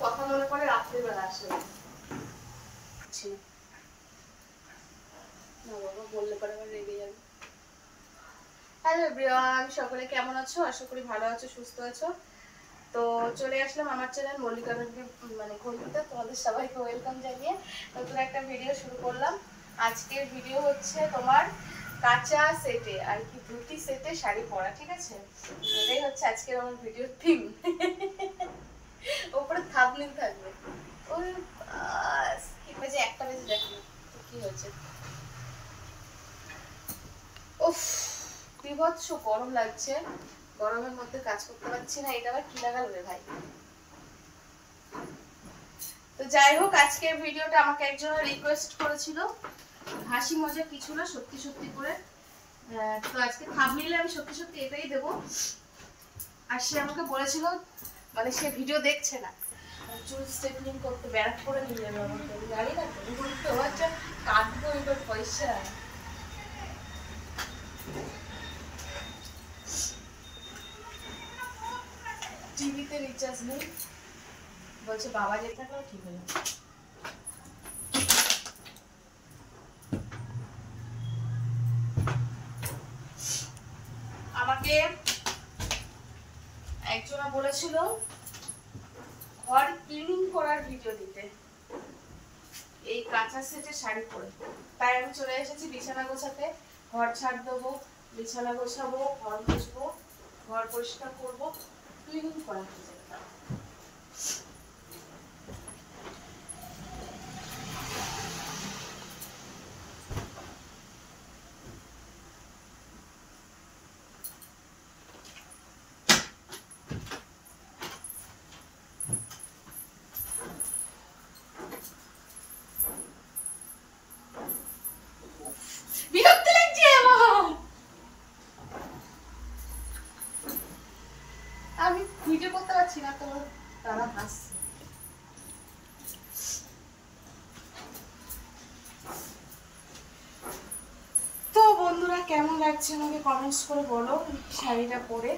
কথা মনে পড়ে রাত্রিবেলা আসলে না বাবা বললে পরে আবার রেগে যাবে। হ্যালো এভরিওয়ান, সকলে কেমন আছো? আশা করি ভালো আছো, সুস্থ আছো। তো চলে আসলাম আমার চ্যানেল মল্লিকা মানে ঘন্টুতে, তোমাদের সবাইকে ওয়েলকাম জানিয়ে নতুন একটা ভিডিও শুরু করলাম। আজকের ভিডিও হচ্ছে তোমার কাঁচা সেটে আর কি ধুতি সেটে শাড়ি পরা, ঠিক আছে? এটাই হচ্ছে আজকের আমার ভিডিওর থিম। ওপরে থাম্বনেল থাকবে। ওই কি বাজে, 1টা বেজে, দেখো কি হয়েছে। উফ, বিভৎস গরম লাগছে, গরমের মধ্যে কাজ করতে পারছি না। এটা আবার কি লাগাল রে ভাই। তো যাই হোক, আজকের ভিডিওটা আমাকে একজন রিকোয়েস্ট করেছিল, হাসি মজা কিছু না, সত্যি সত্যি করে। তো আজকে থাম্বনেইলে আমি সত্যি সত্যি এটাই দেব। আর সে আমাকে বলেছিল, মানে সে ভিডিও দেখছে না, চুল স্ট্রেটনিং করতে ব্যারাক করে নিয়ে যাবে আমাকে। জানি না তুমি বলতে হচ্ছে কাটবো এবার পয়সা। টিভিতে রিচার্জ নেই, বলছে বাবা যেতে থাকলেও ঠিক হয়ে যাবে। আমাকে একজনা বলেছিল ঘর ক্লিনিং করার ভিডিও দিতে এই কাঁচা সেটে শাড়ি পরে। তাই আমি চলে এসেছি বিছানা গোছাতে। ঘর ঝাড় দেবো, বিছানা গোছাবো, ঘর মুছবো, ঘর পরিষ্কার করবো, ক্লিনিং করা হয়ে যাবে। বিরক্ত লাগছে আমার, আমি ভিডিও করতে পারছি না তো তারা হাসছে। তো বন্ধুরা, কেমন লাগছে আমাকে কমেন্টস করে বলো শাড়িটা পরে।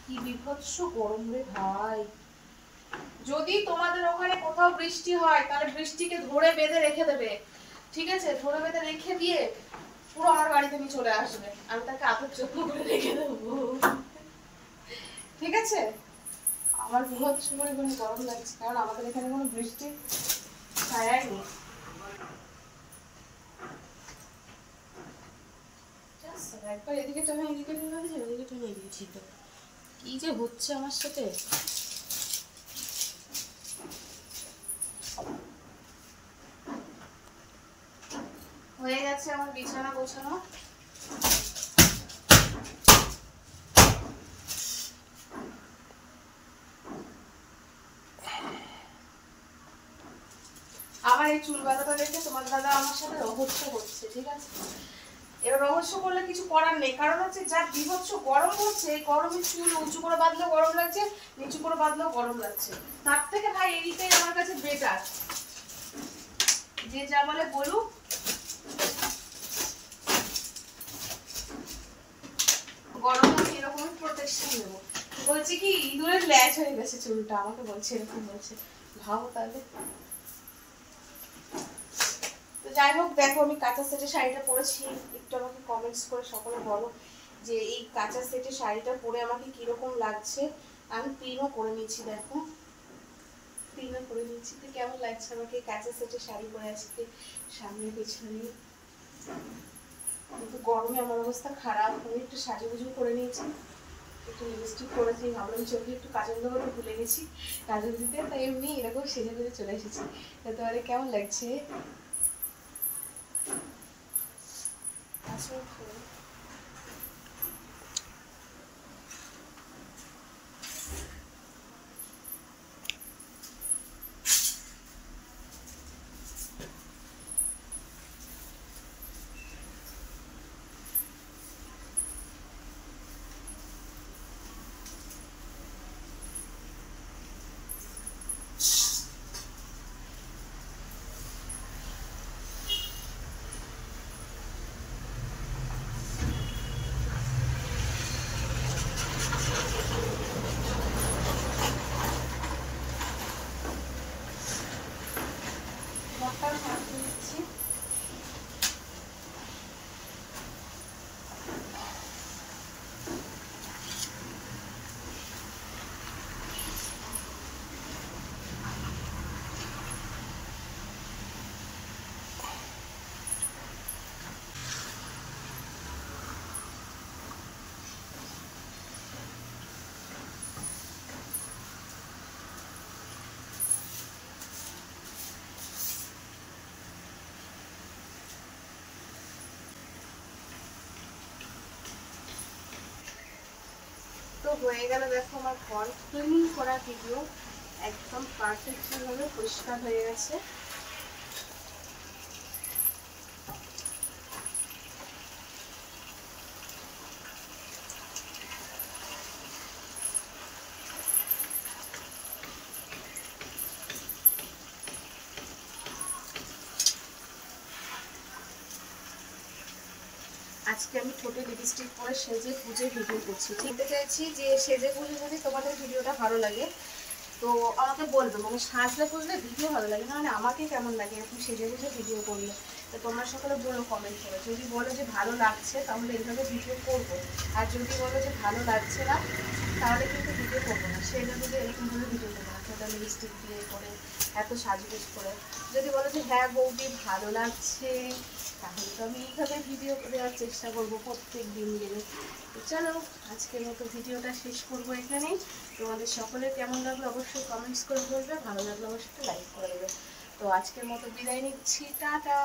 কি বিভৎস গরম রে ভাই। যদি তোমাদের ওখানে কোথাও বৃষ্টি হয় তাহলে বৃষ্টিকে ধরে বেঁধে রেখে দেবে, ঠিক আছে? ধরে বেঁধে রেখে দিয়ে পুরো আমার বাড়িতে নিয়ে চলে আসবে, আমি তাকে আদর যত্ন করে রেখে দেবো, ঠিক আছে? আমার বিভৎস পরিমাণে গরম লাগছে, কারণ আমাদের এখানে কোনো বৃষ্টি ছায়াই নেই। একবার এদিকে টানা এদিকে টানা দিয়েছি, ওদিকে টানিয়ে দিয়েছি। তো কি যে হচ্ছে আমার সাথে। হয়ে গেছে আমার বিছানা গোছানো। আমার এই চুল বাঁধাটা দেখে তোমার দাদা আমার সাথে রহস্য করছে, ঠিক আছে? এবার রহস্য করলে কিছু করার নেই, কারণ হচ্ছে যা বিভৎস গরম হচ্ছে, এই গরমে চুল উঁচু করে বাঁধলেও গরম লাগছে, নিচু করে বাঁধলেও গরম লাগছে। তার থেকে ভাই এইটাই আমার কাছে বেটার। যে যা বলে বলুক, গরমে আমি এরকমই প্রোটেকশন নেবো। বলছে কি ইঁদুরের ল্যাচ হয়ে গেছে চুলটা, আমাকে বলছে এরকম বলছে। ভাবো তাহলে। তো যাই হোক, দেখো আমি কাঁচা সেটে শাড়িটা পরেছি। একটু আমাকে কমেন্টস করে সকলে বলো যে এই কাঁচা সেটে শাড়িটা পরে আমাকে কিরকম লাগছে। আমি পিনও করে নিয়েছি, দেখো পিনও করে নিয়েছি। তো কেমন লাগছে আমাকে কাঁচা সেটে শাড়ি পরে আজকে সামনে পেছনে। কিন্তু গরমে আমার অবস্থা খারাপ। আমি একটু সাজুগুজু করে নিয়েছি, একটু লিপস্টিক করেছি, ভাবলাম চোখে একটু কাজল দেবো, তো ভুলে গেছি কাজল দিতে। তাই এমনি এরকম সেজে গুজে চলে এসেছি। তোমার কেমন লাগছে? ঘরটা ঝাড় দিয়ে দিচ্ছি। তো হয়ে গেল, দেখো আমার ঘর ক্লিনিং করা ভিডিও একদম পারফেক্টলি ভাবে পরিষ্কার হয়ে গেছে। আজকে আমি ঠোঁটে লিপস্টিক পরে সেজে পুজো ভিডিও করছি। বলতে চাইছি যে সেজে পুজো যদি তোমাদের ভিডিওটা ভালো লাগে তো আমাকে বলবে, মানে সাজলে পুজলে ভিডিও ভালো লাগে না, মানে আমাকে কেমন লাগে এরকম সেজে বুঝে ভিডিও করলে। তো তোমরা সকলে বলো কমেন্ট করে, যদি বলো যে ভালো লাগছে তাহলে এইভাবে ভিডিও করবো, আর যদি বলো যে ভালো লাগছে না তাহলে কিন্তু ভিডিও করবো না, সেটা যদি এরকমভাবে ভিডিও করবো না, ঠোঁটে লিপস্টিক দিয়ে করে এত সাজগোজ করে। যদি বলো যে হ্যাঁ বৌদি ভালো লাগছে তাহলে তো আমি এইভাবে ভিডিও দেওয়ার চেষ্টা করবো প্রত্যেক দিন গেলে। তো চলো আজকের মতো ভিডিওটা শেষ করবো এখানেই। তোমাদের সকলের কেমন লাগলো অবশ্যই কমেন্টস করে বলবে, ভালো লাগলে অবশ্যই লাইক করে দেবে। তো আজকের মতো বিদায় নিচ্ছি, টাটা।